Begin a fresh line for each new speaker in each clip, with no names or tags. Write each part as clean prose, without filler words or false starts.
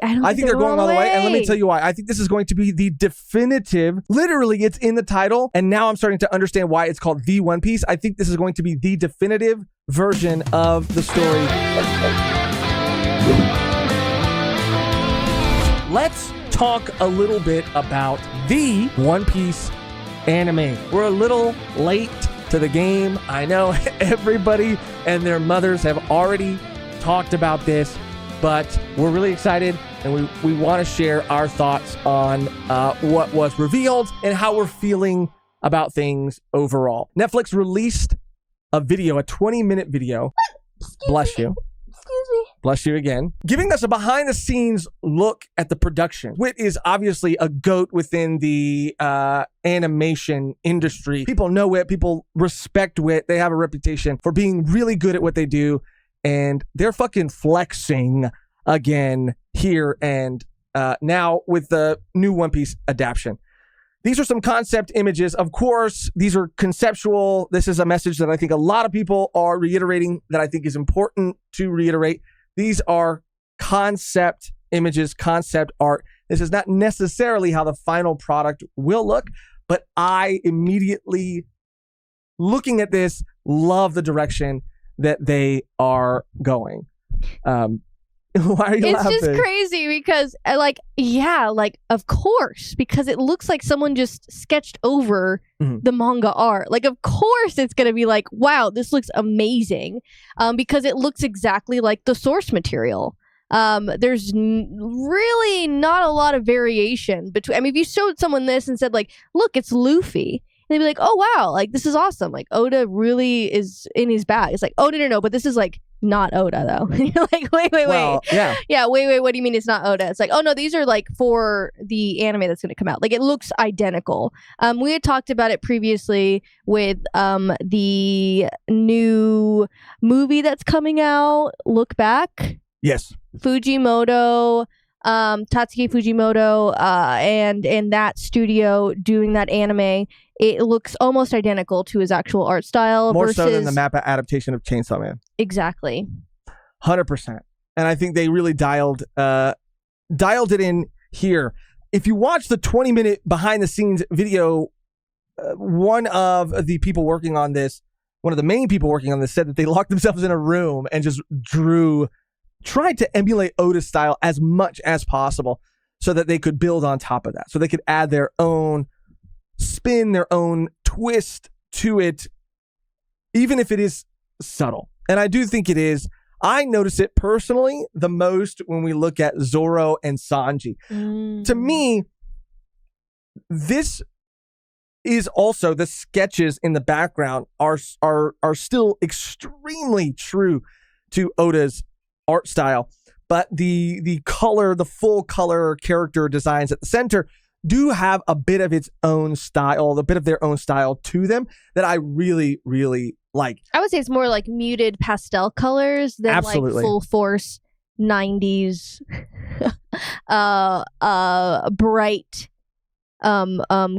I think they're going all the way. And let me tell you why. I think this is going to be the definitive, literally it's in the title. And now I'm starting to understand why it's called The One Piece. I think this is going to be the definitive version of the story. Let's talk a little bit about the One Piece anime. We're a little late to the game. I know everybody and their mothers have already talked about this, but we're really excited and we want to share our thoughts on what was revealed and how we're feeling about things overall. Netflix released a video, a 20-minute video. Bless you.
Excuse me.
Bless you again. Giving us a behind-the-scenes look at the production. WIT is obviously a GOAT within the animation industry. People know WIT. People respect WIT. They have a reputation for being really good at what they do. And they're fucking flexing again here and now with the new One Piece adaptation. These are some concept images. Of course, these are conceptual. This is a message that I think a lot of people are reiterating that I think is important to reiterate. These are concept images, concept art. This is not necessarily how the final product will look, but I immediately, looking at this, love the direction that they are going. Why are you laughing?
It's just crazy because, of course, because it looks like someone just sketched over the manga art. Like, of course, it's going to be like, wow, this looks amazing, because it looks exactly like the source material. There's really not a lot of variation between. I mean, if you showed someone this and said, like, look, it's Luffy, they'd be like, oh, wow, like, this is awesome. Like, Oda really is in his bag. It's like, oh, no, but this is, like, not Oda, though. You're like, wait. Yeah, wait, what do you mean it's not Oda? It's like, oh, no, these are, like, for the anime that's going to come out. Like, it looks identical. We had talked about it previously with the new movie that's coming out, Look Back.
Yes.
Fujimoto, Tatsuki Fujimoto, and that studio doing that anime. It looks almost identical to his actual art style.
More so than the Mappa adaptation of Chainsaw Man.
Exactly.
100%. And I think they really dialed it in here. If you watch the 20-minute behind-the-scenes video, one of the main people working on this said that they locked themselves in a room and just tried to emulate Oda's style as much as possible so that they could build on top of that. So they could add their own spin, their own twist to it, even if it is subtle. And I do think it is. I notice it personally the most when we look at Zoro and Sanji. To me, this is also, the sketches in the background are still extremely true to Oda's art style, but the color, the full color character designs at the center do have a bit of its own style, a bit of their own style to them that I really, really like.
I would say it's more like muted pastel colors than
Absolutely.
Like full force 90s bright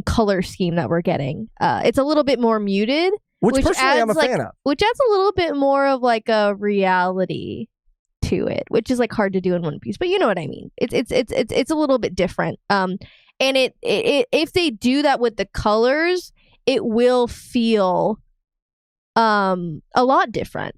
color scheme that we're getting. It's a little bit more muted,
which personally I'm a fan of.
Which adds a little bit more of like a reality to it, which is like hard to do in One Piece, but you know what I mean. It's a little bit different. And it if they do that with the colors, it will feel a lot different.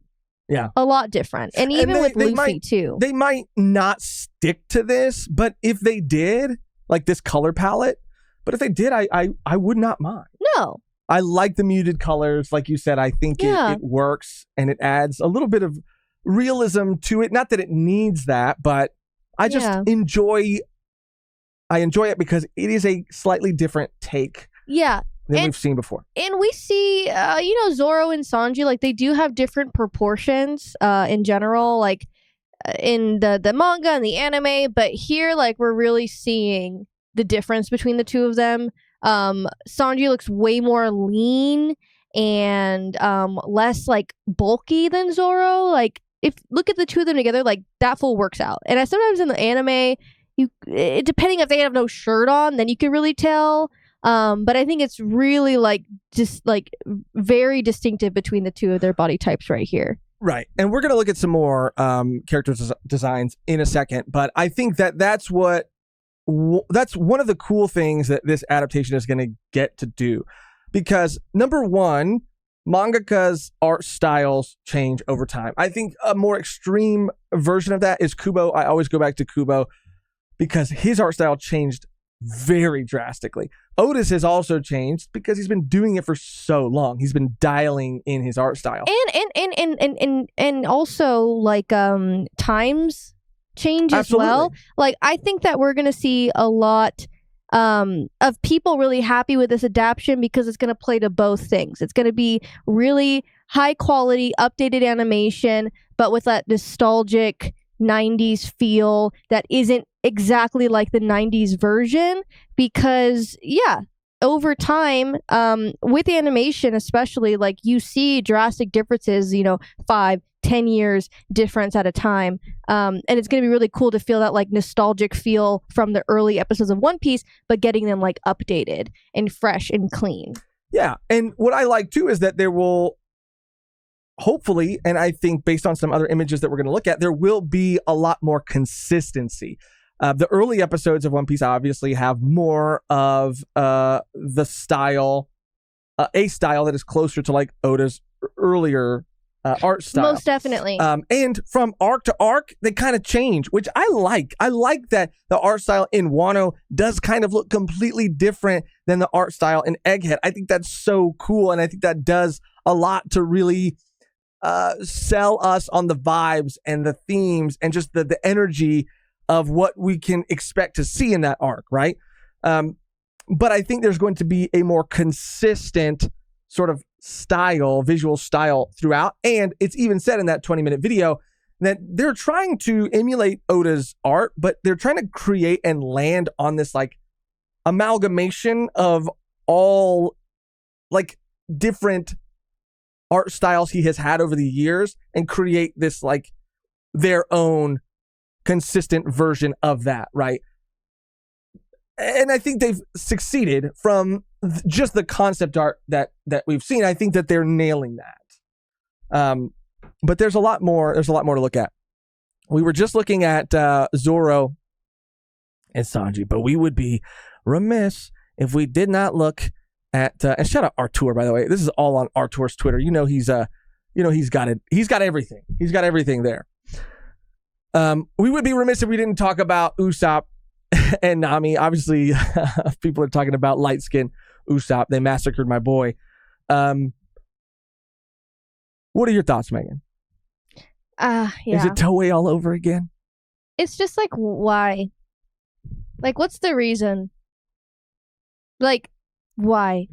Yeah.
A lot different. And even with Luffy too.
They might not stick to this, but if they did, like this color palette, but if they did, I would not mind.
No.
I like the muted colors. Like you said, I think it works and it adds a little bit of realism to it. Not that it needs that, but I just enjoy it because it is a slightly different take than we've seen before.
And we see, Zoro and Sanji, like they do have different proportions in general, like in the manga and the anime, but here, like we're really seeing the difference between the two of them. Sanji looks way more lean and less like bulky than Zoro. Like if look at the two of them together, like that full works out. And sometimes in the anime, depending if they have no shirt on, then you can really tell. But I think it's really like just like very distinctive between the two of their body types right here.
Right. And we're going to look at some more character designs in a second, but I think that's one of the cool things that this adaptation is going to get to do. Because number one, mangaka's art styles change over time. I think a more extreme version of that is Kubo. I always go back to Kubo because his art style changed very drastically. Otis has also changed because he's been doing it for so long. He's been dialing in his art style.
And also like times change as well. Like I think that we're gonna see a lot of people really happy with this adaptation because it's gonna play to both things. It's gonna be really high quality, updated animation, but with that nostalgic 90s feel that isn't exactly like the 90s version, because over time with animation especially, like you see drastic differences, 5-10 years difference at a time, and it's going to be really cool to feel that like nostalgic feel from the early episodes of One Piece, but getting them like updated and fresh and clean.
And what I like too is that there will hopefully, and I think based on some other images that we're going to look at, there will be a lot more consistency. The early episodes of One Piece obviously have more of the style, a style that is closer to like Oda's earlier art style.
Most definitely.
And from arc to arc, they kind of change, which I like. I like that the art style in Wano does kind of look completely different than the art style in Egghead. I think that's so cool, and I think that does a lot to really sell us on the vibes and the themes and just the energy of what we can expect to see in that arc, right? But I think there's going to be a more consistent sort of style, visual style throughout. And it's even said in that 20-minute video that they're trying to emulate Oda's art, but they're trying to create and land on this like amalgamation of all like different art styles he has had over the years and create this like their own consistent version of that, right? And I think they've succeeded from just the concept art that we've seen. I think that they're nailing that. But there's a lot more to look at. We were just looking at Zoro and Sanji, but we would be remiss if we did not look at and shout out Artur, by the way. This is all on Artur's Twitter. He's got it. He's got everything. He's got everything there. We would be remiss if we didn't talk about Usopp and Nami. Obviously, people are talking about light skin Usopp. They massacred my boy. What are your thoughts, Megan? Is it Toei all over again?
It's just like, why? Like, what's the reason? Like, why?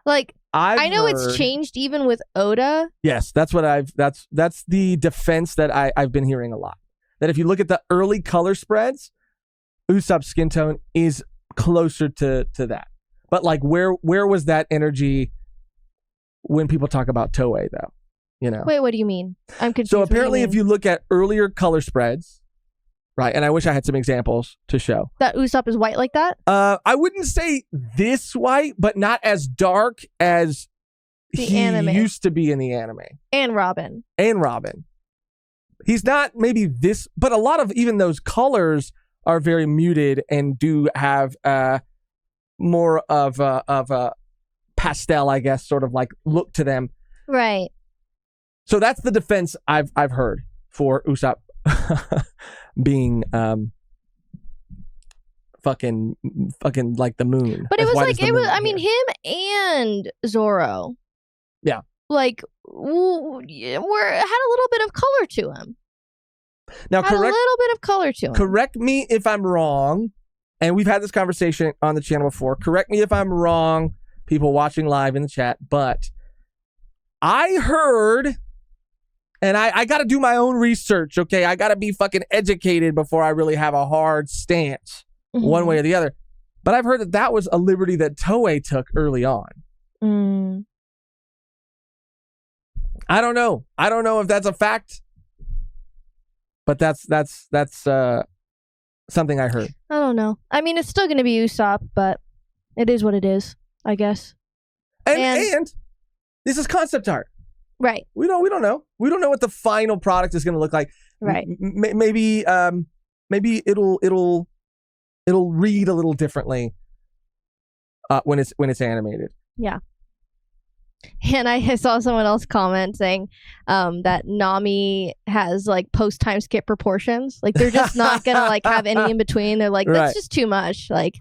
Like, I know it's changed even with Oda.
Yes, that's the defense that I've been hearing a lot. That if you look at the early color spreads, Usopp's skin tone is closer to that. But like, where was that energy when people talk about Toei, though?
Wait, what do you mean? I'm confused.
So apparently, if you look at earlier color spreads, right, and I wish I had some examples to show.
That Usopp is white like that?
I wouldn't say this white, but not as dark as he used to be in the anime.
And Robin.
He's not maybe this, but a lot of even those colors are very muted and do have more of a pastel, I guess, sort of like look to them.
Right.
So that's the defense I've heard for Usopp being fucking like the moon.
But it was like him and Zoro.
Yeah.
Like had a little bit of color to him.
Now,
a little bit of color to him.
Correct me if I'm wrong, and we've had this conversation on the channel before. Correct me if I'm wrong, people watching live in the chat, but I heard, and I got to do my own research, okay? I got to be fucking educated before I really have a hard stance one way or the other. But I've heard that was a liberty that Toei took early on. I don't know. I don't know if that's a fact, but that's something I heard.
I don't know. I mean, it's still going to be Usopp, but it is what it is, I guess.
And this is concept art.
Right.
We don't know. We don't know what the final product is going to look like.
Right.
Maybe it'll read a little differently when it's animated.
Yeah. And I saw someone else comment saying that Nami has like post time skip proportions. Like they're just not gonna like have any in between. They're like, that's just too much. Like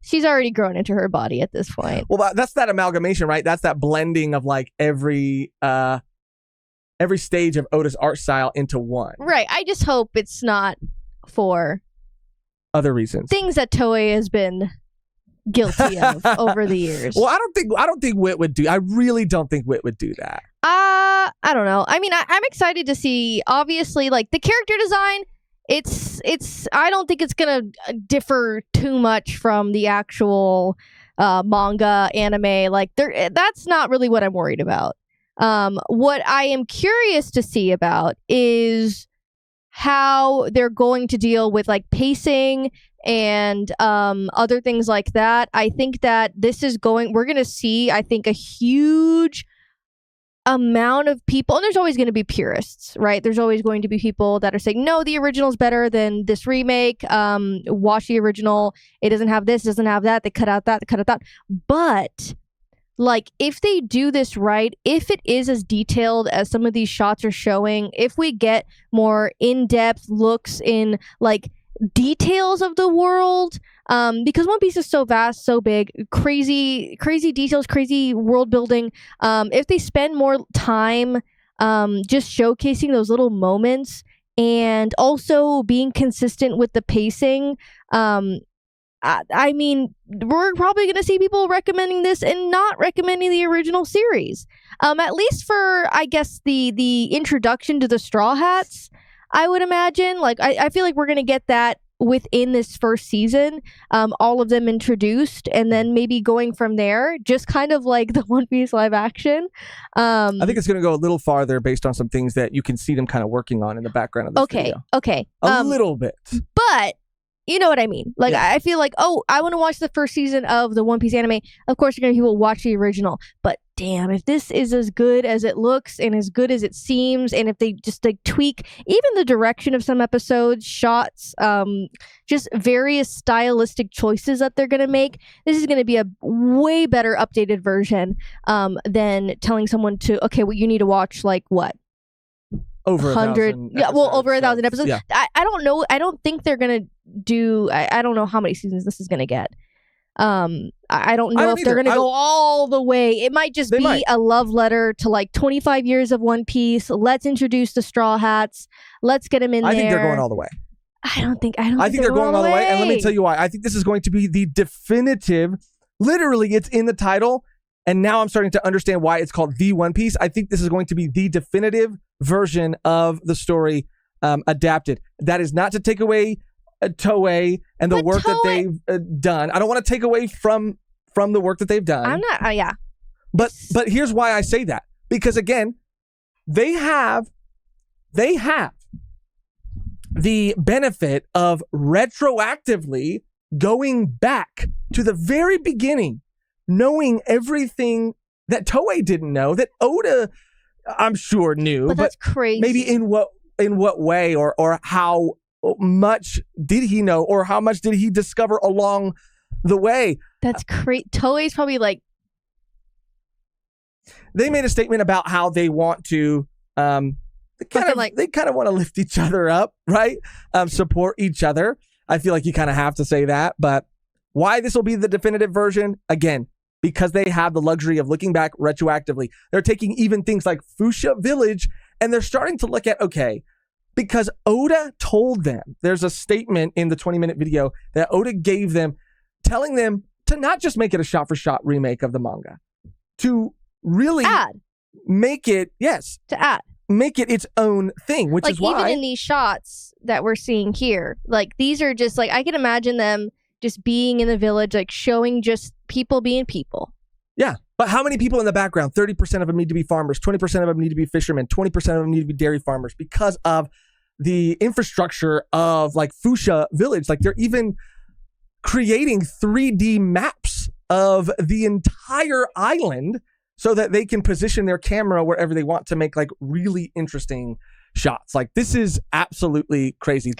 she's already grown into her body at this point.
Well, that's that amalgamation, right? That's that blending of like every stage of Oda's art style into one.
Right. I just hope it's not for
other reasons.
Things that Toei has been guilty of over the years.
Well, I don't think WIT would do. I really don't think WIT would do that.
I don't know. I mean, I'm excited to see. Obviously, like the character design, it's. I don't think it's gonna differ too much from the actual manga anime. Like that's not really what I'm worried about. What I am curious to see about is how they're going to deal with like pacing and other things like that. I think that we're going to see, I think, a huge amount of people, and there's always going to be purists, right? There's always going to be people that are saying, no, the original's better than this remake. Watch the original. It doesn't have this, doesn't have that. They cut out that, they cut out that. But like, if they do this right, if it is as detailed as some of these shots are showing, if we get more in-depth looks in like details of the world, because One Piece is so vast, so big, crazy details, crazy world building. If they spend more time just showcasing those little moments and also being consistent with the pacing, I mean, we're probably going to see people recommending this and not recommending the original series. At least for, I guess, the introduction to the Straw Hats, I would imagine. Like, I feel like we're going to get that within this first season, all of them introduced, and then maybe going from there, just kind of like the One Piece live action.
I think it's going to go a little farther based on some things that you can see them kind of working on in the background of this video.
Okay.
A little bit.
But you know what I mean? Like,
yeah.
I feel like, oh, I want to watch the first season of the One Piece anime. Of course, you're going to people watch the original. But damn, if this is as good as it looks and as good as it seems, and if they just like tweak even the direction of some episodes, shots, just various stylistic choices that they're going to make, this is going to be a way better updated version than telling someone to, okay, well, you need to watch like what?
Over 100
over 1,000 episodes.
Yeah.
I don't know. I don't think they're gonna do. I don't know how many seasons this is gonna get. I don't know if they're gonna go all the way. It might just be a love letter to like 25 years of One Piece. Let's introduce the Straw Hats. Let's get them in there.
I think they're going all the way.
I think
they're going all the way. And let me tell you why. I think this is going to be the definitive. Literally, it's in the title. And now I'm starting to understand why it's called The One Piece. I think this is going to be the definitive version of the story adapted. That is not to take away Toei and the work that they've done. I don't want to take away from the work that they've done.
I'm not, yeah.
But here's why I say that. Because again, they have the benefit of retroactively going back to the very beginning, knowing everything that Toei didn't know, that Oda, I'm sure, knew.
But that's crazy.
Maybe in what way or how much did he know, or how much did he discover along the way?
That's crazy. Toei's probably like...
They made a statement about how they want to... they kind of want to lift each other up, right? Support each other. I feel like you kind of have to say that. But why this will be the definitive version? Again, because they have the luxury of looking back retroactively. They're taking even things like Fuchsia Village, and they're starting to look at, okay, because Oda told them, there's a statement in the 20-minute video that Oda gave them, telling them to not just make it a shot-for-shot remake of the manga, to really make it, make it its own thing, which
like,
is why...
even in these shots that we're seeing here, like, these are just, like, I can imagine them just being in the village, like, showing just people being people.
Yeah, but how many people in the background? 30% of them need to be farmers, 20% of them need to be fishermen, 20% of them need to be dairy farmers, because of the infrastructure of, like, Fuchsia Village. Like, they're even creating 3D maps of the entire island so that they can position their camera wherever they want to make like really interesting shots. Like this is absolutely crazy.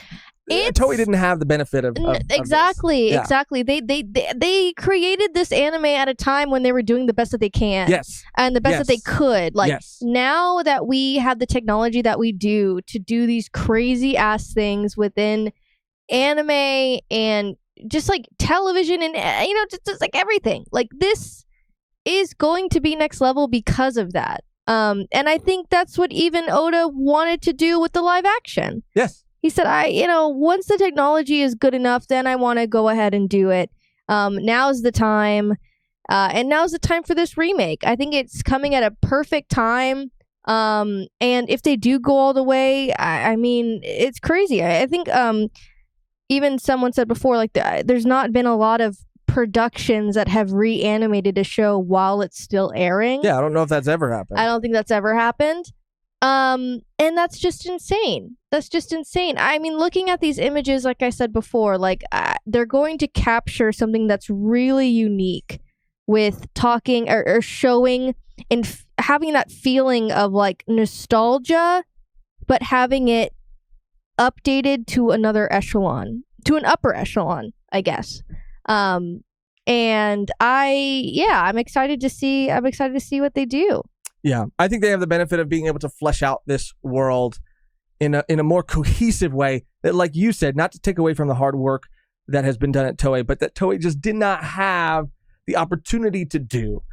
Toei didn't have the benefit of
exactly.
Yeah.
Exactly. They created this anime at a time when they were doing the best that they can.
Yes.
And the best that they could. Like now that we have the technology that we do to do these crazy ass things within anime and just like television and just like everything. Like this is going to be next level because of that. And I think that's what even Oda wanted to do with the live action.
Yes.
He said, once the technology is good enough, then I want to go ahead and do it. Now's the time. And now's the time for this remake. I think it's coming at a perfect time. And if they do go all the way, I mean, it's crazy. I think even someone said before, like, there's not been a lot of productions that have reanimated a show while it's still airing.
Yeah, I don't know if that's ever happened.
I don't think that's ever happened. And that's just insane. That's just insane. I mean, looking at these images, like I said before, like they're going to capture something that's really unique with talking or showing and having that feeling of like nostalgia, but having it updated to another echelon, to an upper echelon, I guess. And I'm excited to see what they do.
Yeah, I think they have the benefit of being able to flesh out this world in a more cohesive way that, like you said, not to take away from the hard work that has been done at Toei, but that Toei just did not have the opportunity to do.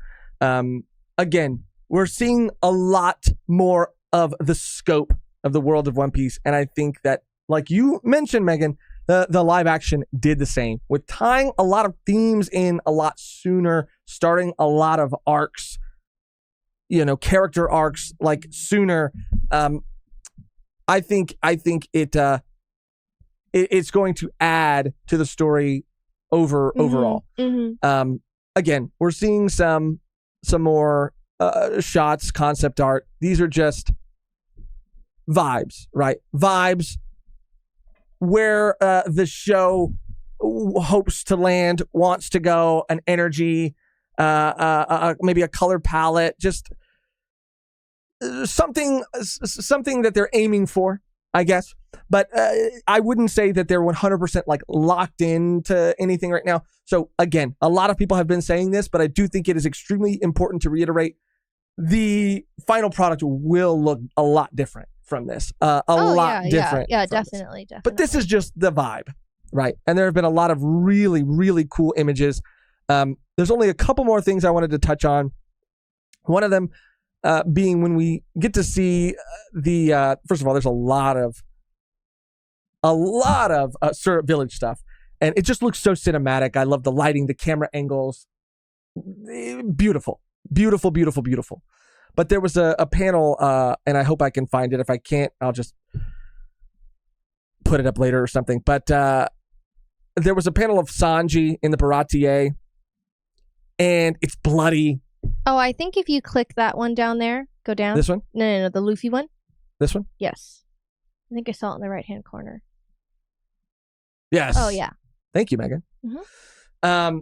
Again, we're seeing a lot more of the scope of the world of One Piece, and I think that, like you mentioned, Megan, the live action did the same with tying a lot of themes in a lot sooner, starting a lot of arcs, character arcs like sooner. I think it's going to add to the story overall.
Mm-hmm.
Again, we're seeing some more shots, concept art. These are just vibes, right? Vibes where the show hopes to land, wants to go, an energy, maybe a color palette, just something that they're aiming for, I guess. But I wouldn't say that they're 100% like locked into anything right now. So again, a lot of people have been saying this, but I do think it is extremely important to reiterate the final product will look a lot different from this. A lot different.
Yeah, definitely.
But this is just the vibe, right? And there have been a lot of really, really cool images. There's only a couple more things I wanted to touch on. One of them being when we get to see first of all, there's a lot of Syrup Village stuff, and it just looks so cinematic. I love the lighting, the camera angles. Beautiful. Beautiful, beautiful, beautiful. But there was a panel, and I hope I can find it. If I can't, I'll just put it up later or something. But there was a panel of Sanji in the Baratier, and it's bloody.
Oh, I think if you click that one down there, go down.
This one?
No, the Luffy one.
This one?
Yes. I think I saw it in the right-hand corner.
Yes.
Oh, yeah.
Thank you, Megan.
Mm-hmm.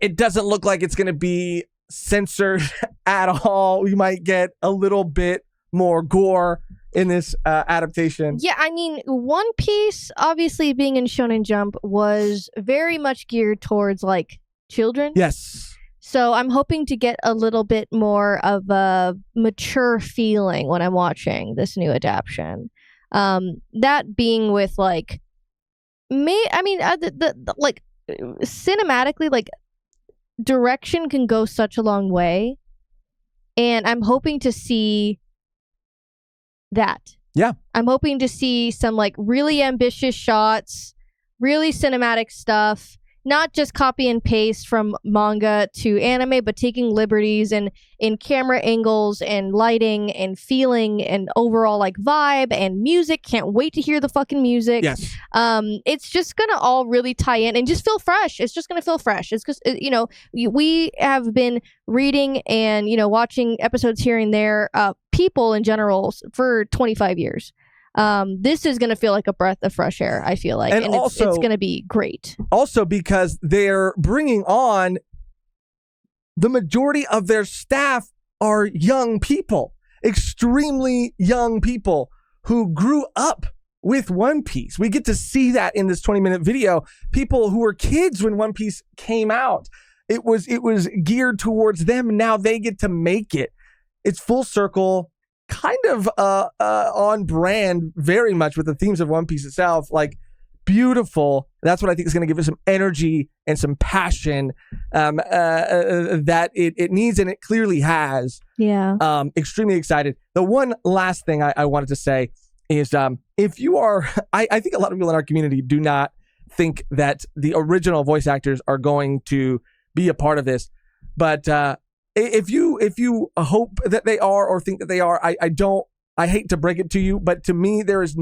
It doesn't look like it's going to be censored at all. We might get a little bit more gore in this adaptation.
Yeah, I mean, One Piece, obviously being in Shonen Jump, was very much geared towards, like, children.
Yes.
So I'm hoping to get a little bit more of a mature feeling when I'm watching this new adaptation. That being with, like, like, cinematically, like, direction can go such a long way, and I'm hoping to see that.
Yeah,
I'm hoping to see some like really ambitious shots, really cinematic stuff, not just copy and paste from manga to anime, but taking liberties and in camera angles and lighting and feeling and overall like vibe and music. Can't wait to hear the fucking music.
Yes.
It's just gonna all really tie in and just feel fresh. It's just gonna feel fresh. It's just, we have been reading and, watching episodes here and there, people in general for 25 years. This is going to feel like a breath of fresh air, I feel like. And also, it's going to be great.
Also because they're bringing on the majority of their staff are young people, extremely young people who grew up with One Piece. We get to see that in this 20-minute video. People who were kids when One Piece came out. It was geared towards them. Now they get to make it. It's full circle, kind of on brand, very much with the themes of One Piece itself. Like, beautiful. That's what I think is going to give it some energy and some passion that it needs, and it clearly has.
Yeah.
Extremely excited. The one last thing I wanted to say is if you are, I think a lot of people in our community do not think that the original voice actors are going to be a part of this, but if you hope that they are or think that they are, I hate to break it to you, but to me there is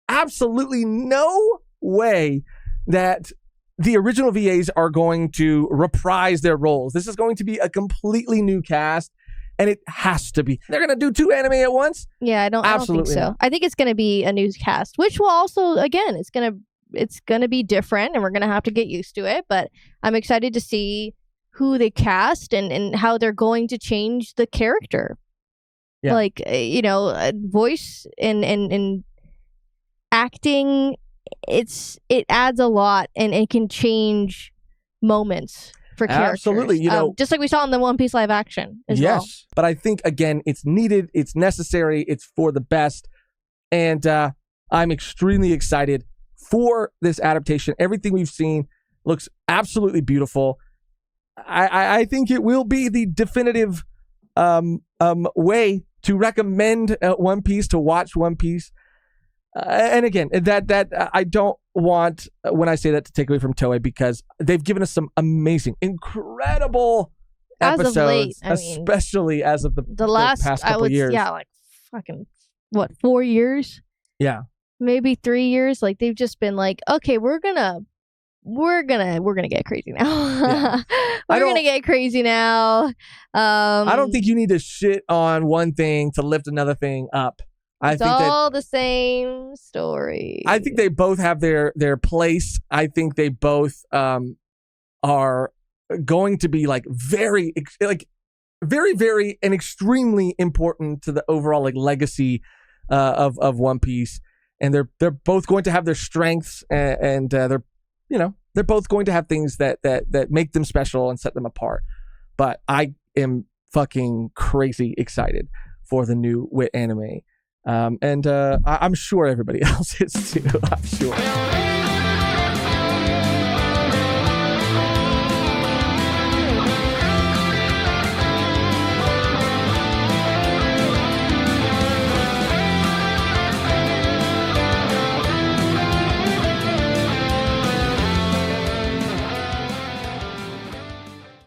absolutely no way that the original VAs are going to reprise their roles. This is going to be a completely new cast, and it has to be. They're going to do 2 anime at once?
Yeah, I don't think so.
Not.
I think it's going to be a new cast, which will also, again, it's going to be different, and we're going to have to get used to it, but I'm excited to see who they cast and how they're going to change the character. Yeah. Like, voice and acting, it adds a lot, and it can change moments for characters.
Absolutely,
just like we saw in the One Piece live action as well.
Yes, but I think again, it's needed, it's necessary, it's for the best, and I'm extremely excited for this adaptation. Everything we've seen looks absolutely beautiful. I think it will be the definitive way to recommend One Piece, to watch One Piece. And again, that I don't want, when I say that, to take away from Toei, because they've given us some amazing, incredible episodes,
of late,
especially as of the last past couple years.
Yeah, like fucking, 4 years?
Yeah.
Maybe 3 years. Like, they've just been like, okay, we're gonna get crazy now. Yeah. we're gonna get crazy now.
I don't think you need to shit on one thing to lift another thing up.
It's all the same story.
I think they both have their place. I think they both are going to be very, very and extremely important to the overall legacy of One Piece. And they're both going to have their strengths, and they're both going to have things that make them special and set them apart. But I am fucking crazy excited for the new WIT anime. And I'm sure everybody else is too. I'm sure.